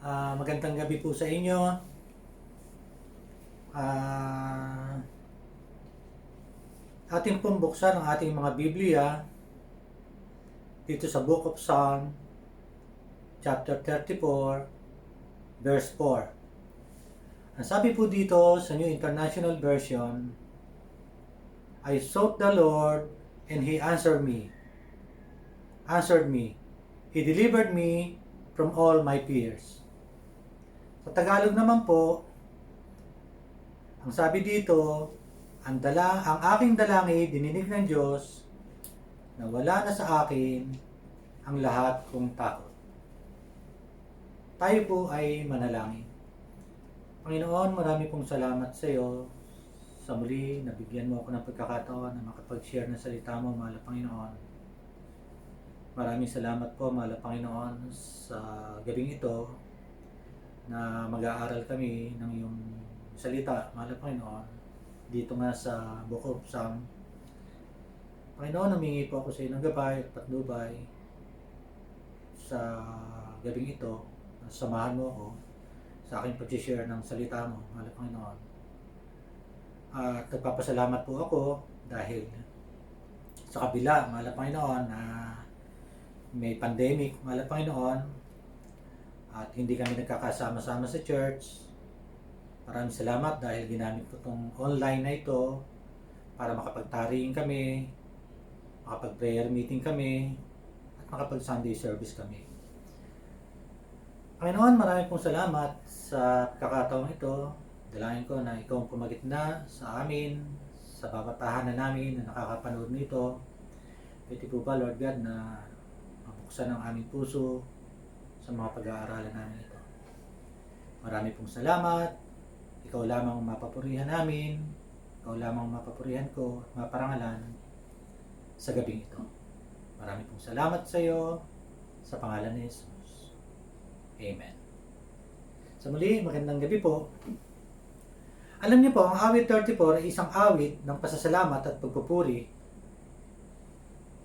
Magandang gabi po sa inyo. Ah, Ating pong buksan ang ating mga Biblia dito sa Book of Psalm, chapter 34, verse 4. Ang sabi po dito sa New International Version, I sought the Lord and He answered me. He delivered me from all my fears. Sa Tagalog naman po, ang sabi dito, ang aking dalangin dininig ng Diyos na wala na sa akin ang lahat kong takot. Tayo po ay manalangin. Panginoon, marami pong salamat sa iyo sa muli na bigyan mo ako ng pagkakataon na makapag-share ng salita mo, mahal na Panginoon. Maraming salamat po, mahal na Panginoon, sa gabing ito na mag-aaral kami ng iyong salita, mahal na Panginoon, dito nga sa Book of Psalm. Panginoon, humingi po ako sa iyo ng gabay at patnubay sa gabing ito. Samahan mo ako sa aking pag-share ng salita mo, mahal na Panginoon. At nagpapasalamat po ako dahil sa kabila, mahal na Panginoon, na may pandemic, mahal na Panginoon, at hindi kami nagkakasama-sama sa church. Maraming salamat dahil ginamit ko itong online na ito para makapag-tarrying kami, makapag-prayer meeting kami, at makapag-Sunday service kami. Panginoon, maraming pong salamat sa pagkakataong ito. Dalangin ko na ikaw ang pumagitna sa amin, sa bawat tahanan namin na nakakapanood nito. Pwede po ba, Lord God, na mabuksan ang aming puso sa mga pag-aaralan namin ito. Marami pong salamat. Ikaw lamang mapapurihan namin. Ikaw lamang mapapurihan ko at maparangalan sa gabing ito. Marami pong salamat sa iyo sa pangalan ni Jesus. Amen. Sa muli, magandang gabi po. Alam niyo po, ang awit 34 ay isang awit ng pasasalamat at pagpupuri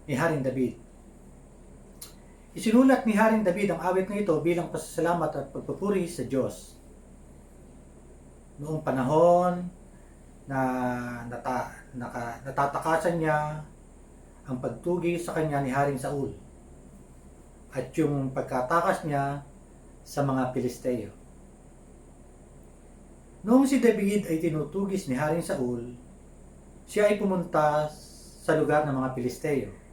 ni Haring David. Isinulat ni Haring David ang awit na ito bilang pasasalamat at pagpupuri sa Diyos. Noong panahon na natatakasan niya ang pagtugi sa kanya ni Haring Saul at yung pagkatakas niya sa mga Pilisteo. Noong si David ay tinutugis ni Haring Saul, siya ay pumunta sa lugar ng mga Pilisteo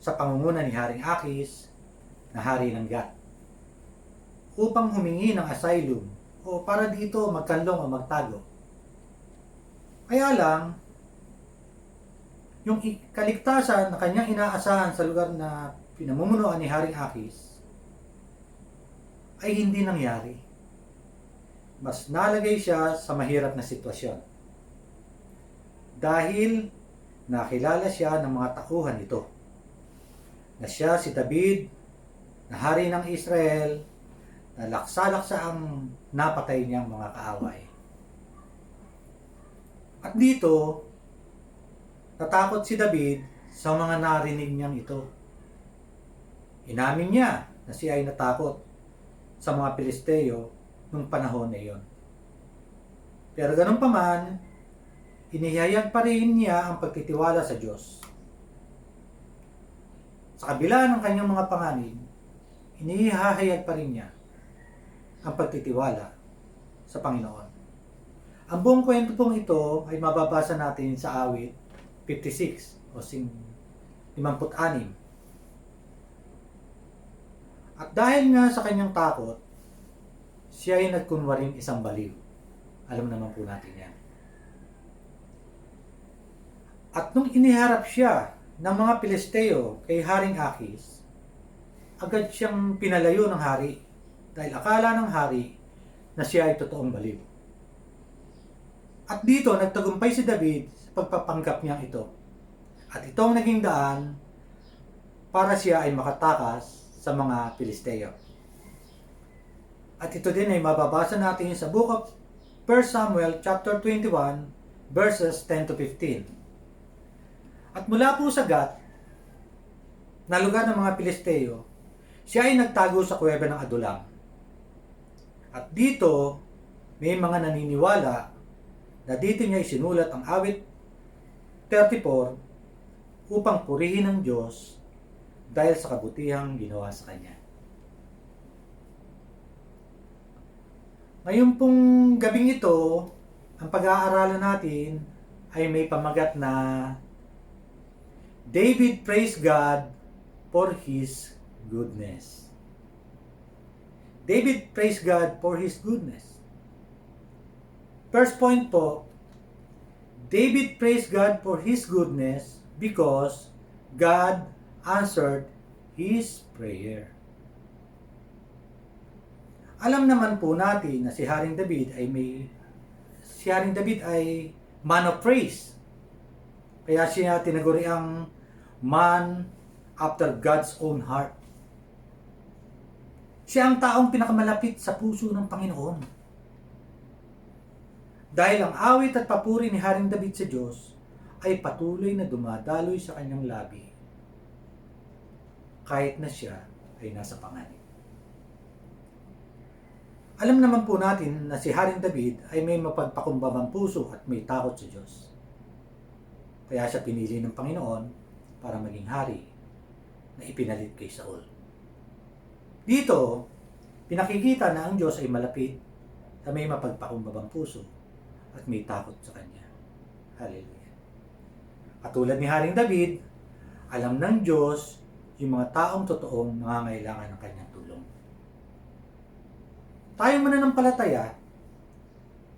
sa pangunguna ni Haring Akis na hari ng Gat upang humingi ng asylum o para dito magkanlong o magtago. Kaya lang, yung kaligtasan na kanyang inaasahan sa lugar na pinamumunuan ni Haring Akis ay hindi nangyari. Mas nalagay siya sa mahirap na sitwasyon dahil nakilala siya ng mga tauhan nito na siya si David na hari ng Israel na laksa-laksa ang napatay niyang mga kaaway. At dito, natakot si David sa mga narinig niyang ito. Inamin niya na siya ay natakot sa mga Pilisteo nung panahon na iyon. Pero ganun pa man, inihayag pa rin niya ang pagtitiwala sa Diyos. Sa kabila ng kanyang mga panganib, inihahayag pa rin niya ang pagtitiwala sa Panginoon. Ang buong kwento pong ito ay mababasa natin sa awit 56 o 56. At dahil nga sa kanyang takot, siya ay nagkunwaring isang baliw. Alam naman po natin yan. At nung iniharap siya ng mga Pilisteo kay Haring Akis, agad siyang pinalayo ng hari dahil akala ng hari na siya ay totoong baliw. At dito nagtagumpay si David sa pagpapanggap niyang ito. At itong naging daan para siya ay makatakas sa mga Pilisteo. At ito din ay mababasa natin sa Book of 1 Samuel chapter 21 verses 10 to 15. At mula po sa Gat, na lugar ng mga Pilisteo, siya ay nagtago sa kuweba ng Adulam. At dito, may mga naniniwala na dito niya isinulat ang awit 34 upang purihin ang Diyos dahil sa kabutihang ginawa sa Kanya. Ngayon pong gabing ito, ang pag-aaralan natin ay may pamagat na David praised God for His goodness. David praised God for His goodness. First point po, David praised God for His goodness because God answered his prayer. Alam naman po natin na si Haring David ay man of praise. Kaya siya tinaguri ang man after God's own heart. Siya ang taong pinakamalapit sa puso ng Panginoon. Dahil ang awit at papuri ni Haring David sa Diyos ay patuloy na dumadaloy sa kanyang labi kahit na siya ay nasa panganib. Alam naman po natin na si Haring David ay may mapagpakumbabang puso at may takot sa Diyos. Kaya siya pinili ng Panginoon para maging hari na ipinalit kay Saul. Dito, pinakikita na ang Diyos ay malapit na may mapagpakumbabang puso at may takot sa Kanya. Hallelujah. Katulad ni Haring David, alam ng Diyos yung mga taong totoong nangangailangan ng Kanyang tulong. Tayo mananampalataya,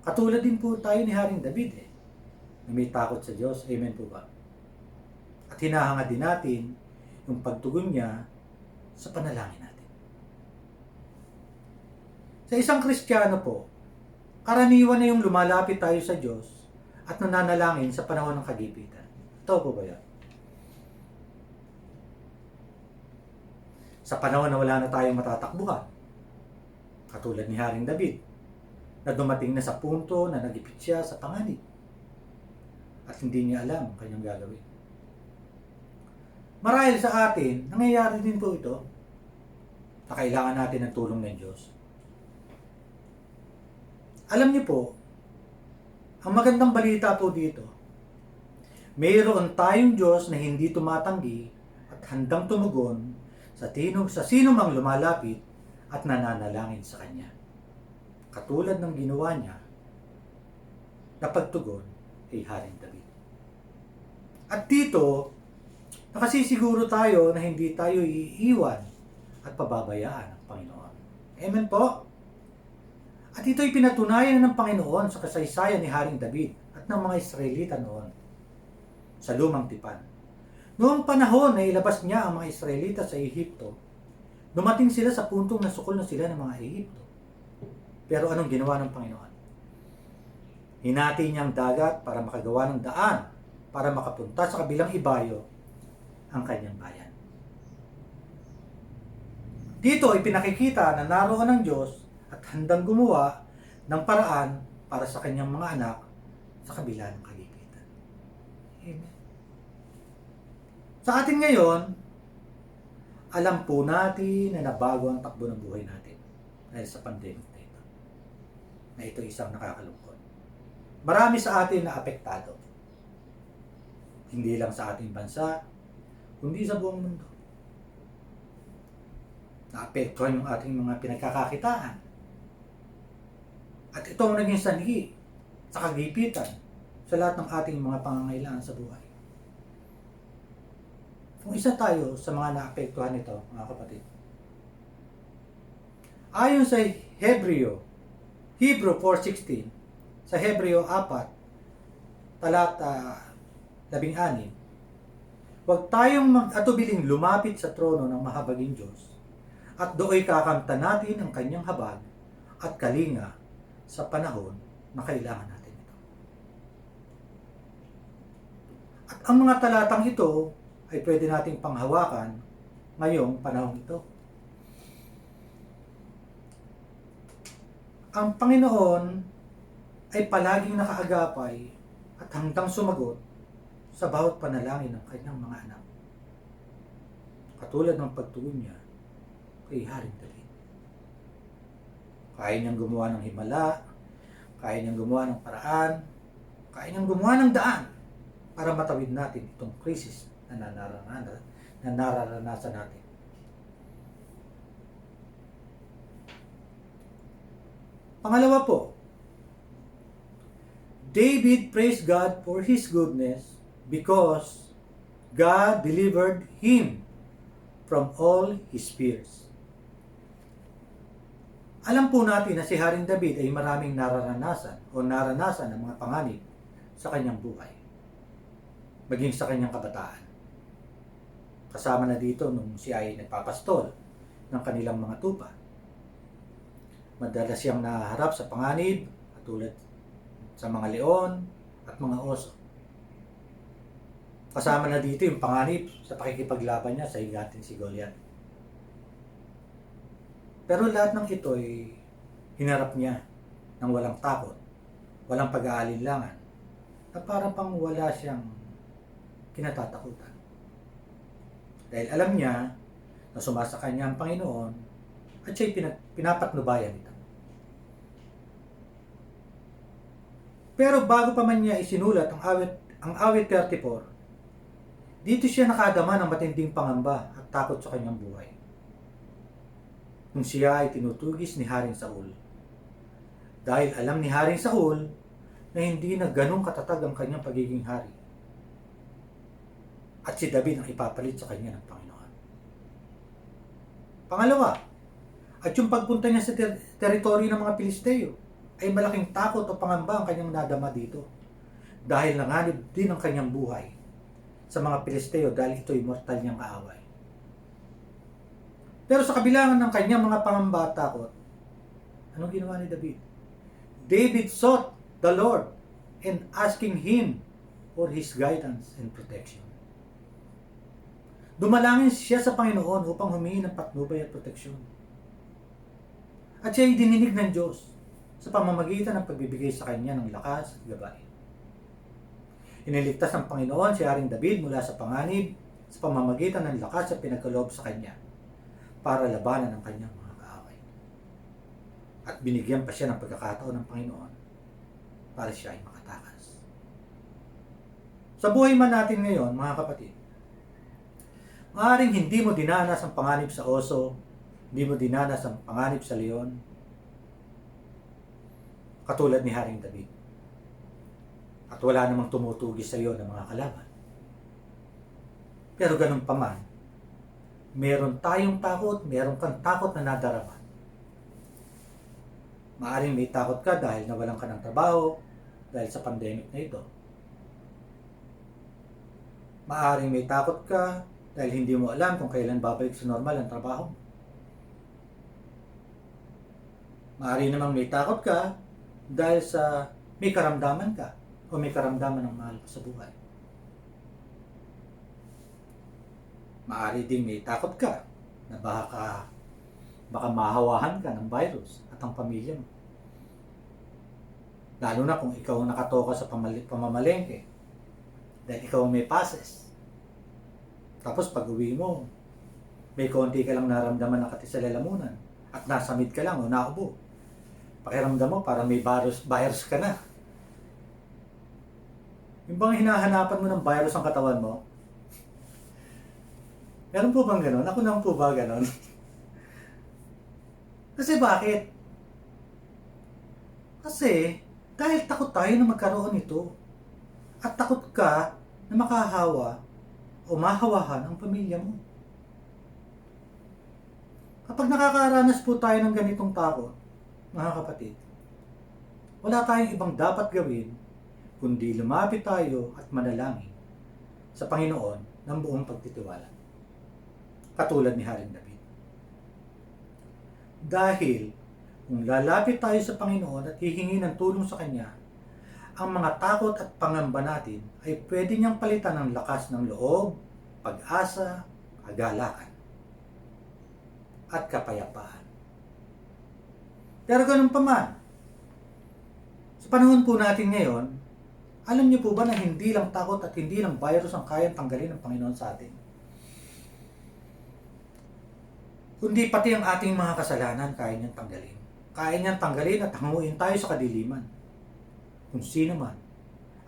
katulad din po tayo ni Haring David na may takot sa Diyos. Amen po ba? At hinahangad din natin yung pagtugon niya sa panalangin natin. Sa isang Kristiyano po, karaniwan na yung lumalapit tayo sa Diyos at nananalangin sa panahon ng kagipitan. Ito po ba yan? Sa panahon na wala na tayong matatakbuhan, katulad ni Haring David, na dumating na sa punto na nagipit siya sa panganib at hindi niya alam ang kanyang gagawin. Marahil sa atin, nangyayari din po ito na kailangan natin ng tulong ng Diyos. Alam niyo po, ang magandang balita po dito, mayroon tayong Diyos na hindi tumatanggi at handang tumugon sa sino mang lumalapit at nananalangin sa Kanya. Katulad ng ginawa niya na pagtugon kay Haring David. At dito, nakasisiguro tayo na hindi tayo iiwan at pababayaan ng Panginoon. Amen po? At ito'y pinatunayan ng Panginoon sa kasaysayan ni Haring David at ng mga Israelita noon sa Lumang Tipan. Noong panahon na ilabas niya ang mga Israelita sa Ehipto, dumating sila sa puntong nasukol na sila ng mga Ehipto. Pero anong ginawa ng Panginoon? Hinati niya ang dagat para makagawa ng daan para makapunta sa kabilang ibayo ang kanyang bayan. Dito ay pinakikita na naroon ang Diyos at handang gumawa ng paraan para sa kanyang mga anak sa kabila ng kagipitan. Amen. Sa atin ngayon, alam po natin na nabago ang takbo ng buhay natin dahil sa pandemic na ito. Na ito isang nakakalungkot. Marami sa atin na apektado. Hindi lang sa ating bansa, kundi sa buong mundo. Naapektuhan yung ating mga pinagkakakitaan. At ito ang naging sanhi sa kagipitan sa lahat ng ating mga pangangailangan sa buhay. Kung isa tayo sa mga naapektuhan nito, mga kapatid. Ayon sa Hebreo 4:16, sa Hebreo 4, talata 16, huwag tayong mag-atubiling lumapit sa trono ng mahabaging Diyos at dooy kakamta natin ang kanyang habag at kalinga sa panahon na kailangan natin ito. At ang mga talatang ito ay pwede nating panghawakan ngayong panahon ito. Ang Panginoon ay palaging nakaagapay at handang sumagot sa bawat panalangin ng kanyang mga anak. Katulad ng pagtugon niya kay Haring David. Kaya niyang gumawa ng himala, kaya niyang gumawa ng paraan, kaya niyang gumawa ng daan para matawid natin itong krisis na nararanasan natin. Pangalawa po, David praised God for His goodness because God delivered him from all his fears. Alam po natin na si Haring David ay maraming naranasan ng mga panganib sa kanyang buhay, maging sa kanyang kabataan. Kasama na dito nung siya ay nagpapastol ng kanilang mga tupa. Madalas siyang naharap sa panganib, katulad sa mga leon at mga oso. Kasama na dito yung panganib sa pakikipaglaban niya sa higatin si Goliath. Pero lahat ng ito ay hinarap niya ng walang takot, walang pag-aalinlangan, na parang pang wala siyang kinatatakutan. Dahil alam niya na sumasa kanya ang Panginoon at siya'y pinapatnubayan ito. Pero bago pa man niya isinulat ang awit 34, dito siya nakadama ng matinding pangamba at takot sa kanyang buhay. Nung siya ay tinutugis ni Haring Saul. Dahil alam ni Haring Saul na hindi na ganun katatag ang kanyang pagiging hari. At si David ang ipapalit sa kanya ng Panginoon. Pangalawa, at yung pagpunta niya sa teritoryo ng mga Pilisteo ay malaking takot o pangamba ang kanyang nadama dito. Dahil nanganib din ang kanyang buhay sa mga Pilisteo dahil ito'y mortal niyang kaaway. Pero sa kabilangan ng kanyang mga pangamba at takot, anong ginawa ni David? David sought the Lord and asking Him for His guidance and protection. Dumalangin siya sa Panginoon upang humingi ng patnubay at proteksyon. At siya ay dininig ng Diyos sa pamamagitan ng pagbibigay sa kanya ng lakas at gabay. Iniligtas ng Panginoon si Haring David mula sa panganib sa pamamagitan ng lakas at pinagkaloob sa kanya para labanan ang kanyang mga kaaway. At binigyan pa siya ng pagkakataon ng Panginoon para siya ay makatakas. Sa buhay man natin ngayon, mga kapatid, maaaring hindi mo dinanas ang panganib sa oso, hindi mo dinanas ang panganib sa leon, katulad ni Haring David. At wala namang tumutugis sa iyo ng mga kalaban. Pero ganun pa man, meron tayong takot, meron kang takot na nadarama. Maaaring may takot ka dahil nawalan ka ng trabaho, dahil sa pandemic na ito. Maaaring may takot ka dahil hindi mo alam kung kailan babalik sa normal ang trabaho. Maaaring namang may takot ka dahil sa may karamdaman ka o may karamdaman ng mahal sa buhay. Maaari ding may takot ka na baka mahawahan ka ng virus at ang pamilya mo. Lalo na kung ikaw nakatoka sa pamamalengke dahil ikaw may passes. Tapos pag uwi mo, may konti ka lang naramdaman na kati sa lalamunan at nasamid ka lang o naubo. Pakiramdam mo parang may virus ka na. Yung bang hinahanapan mo ng virus ang katawan mo? Meron po bang ganon? Ako lang po ba ganon? Kasi bakit? Kasi dahil takot tayo na magkaroon nito. At takot ka na makahawa o mahawahan ang pamilya mo. Kapag nakakaranas po tayo ng ganitong takot, mga kapatid, wala tayong ibang dapat gawin kundi lumapit tayo at manalangin sa Panginoon ng buong pagtitiwala. Katulad ni Haring David. Dahil kung lalapit tayo sa Panginoon at hihingi ng tulong sa Kanya, ang mga takot at pangamba natin ay pwede niyang palitan ng lakas ng loob, pag-asa, kagalakan, at kapayapaan. Pero ganun pa man, sa panahon po natin ngayon, alam niyo po ba na hindi lang takot at hindi lang virus ang kayang tanggalin ng Panginoon sa atin? Kundi pati ang ating mga kasalanan kaya niyang tanggalin. Kaya niyang tanggalin at hanguin tayo sa kadiliman. Kung sino man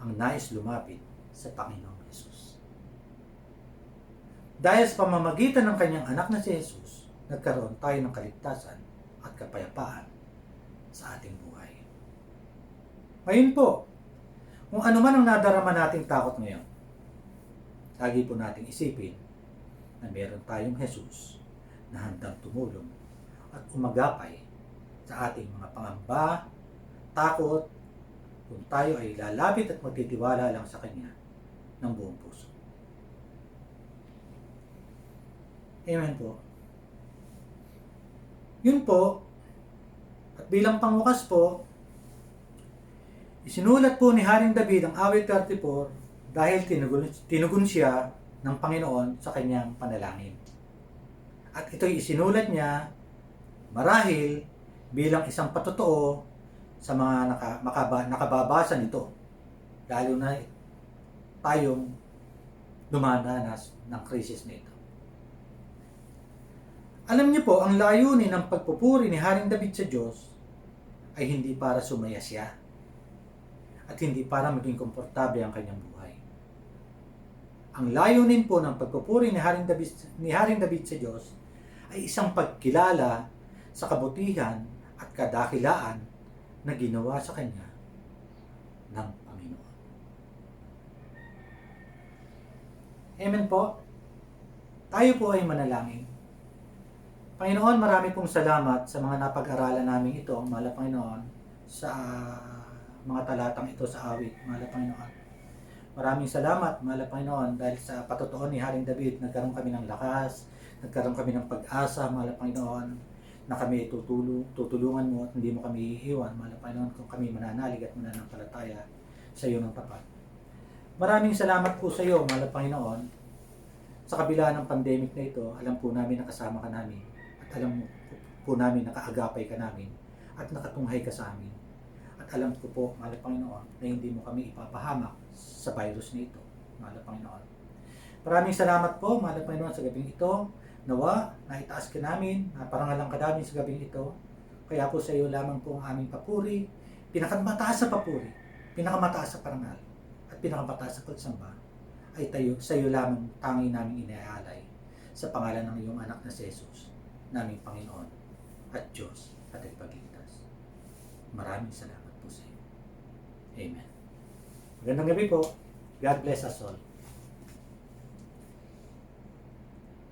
ang nais lumapit sa Panginoong Hesus. Dahil sa pamamagitan ng kanyang anak na si Jesus, nagkaroon tayo ng kaligtasan at kapayapaan sa ating buhay. Ngayon po, kung ano man ang nadarama nating takot ngayon, lagi po nating isipin na meron tayong Jesus na handang tumulong at umagapay sa ating mga pangamba, takot, kung tayo ay lalapit at magtitiwala lang sa Kanya ng buong puso. Amen po. Yun po, at bilang pangwakas po, isinulat po ni Haring David ang awit 34 dahil tinugon siya ng Panginoon sa kanyang panalangin. At ito'y isinulat niya marahil bilang isang patotoo sa mga nakababasa nito. Lalo na tayong dumadanas ng krisis nito. Alam niyo po, ang layunin ng pagpupuri ni Haring David sa Diyos ay hindi para sumaya siya at hindi para maging komportable ang kanyang buhay. Ang layunin po ng pagpupuri ni Haring David sa Diyos ay isang pagkilala sa kabutihan at kadakilaan na ginawa sa kanya ng Panginoon. Amen po. Tayo po ay manalangin. Panginoon, marami pong salamat sa mga napag-aralan namin ito, mahal na Panginoon, sa mga talatang ito sa awit, mahal na Panginoon. Maraming salamat, mahal na Panginoon, dahil sa patotoo ni Haring David, nagkaroon kami ng lakas, nagkaroon kami ng pag-asa, mahal na Panginoon, na kami tutulungan mo at hindi mo kami iiwan, mahal na Panginoon, kung kami mananalig at mananampalataya sa iyo ng tapat. Maraming salamat po sa iyo, mahal na Panginoon. Sa kabila ng pandemic na ito, alam po namin na kasama ka namin. At alam po namin na kaagapay ka namin at nakatunghay ka sa amin. At alam ko po, mahal na Panginoon, na hindi mo kami ipapahamak sa virus na ito, mahal na Panginoon. Maraming salamat po, mahal na Panginoon, sa gabing ito. Nawa, naitaas ka namin, naparangalan ka namin sa gabing ito. Kaya po sa iyo lamang po ang aming papuri, pinakamataas sa papuri, pinakamataas sa parangal, at pinakamataas sa pagsamba, ay tayo, sa iyo lamang tangi namin inaalay sa pangalan ng iyong anak na si Jesus, naming Panginoon at Diyos at Tagapagligtas. Maraming salamat po sa iyo. Amen. Magandang gabi po. God bless us all.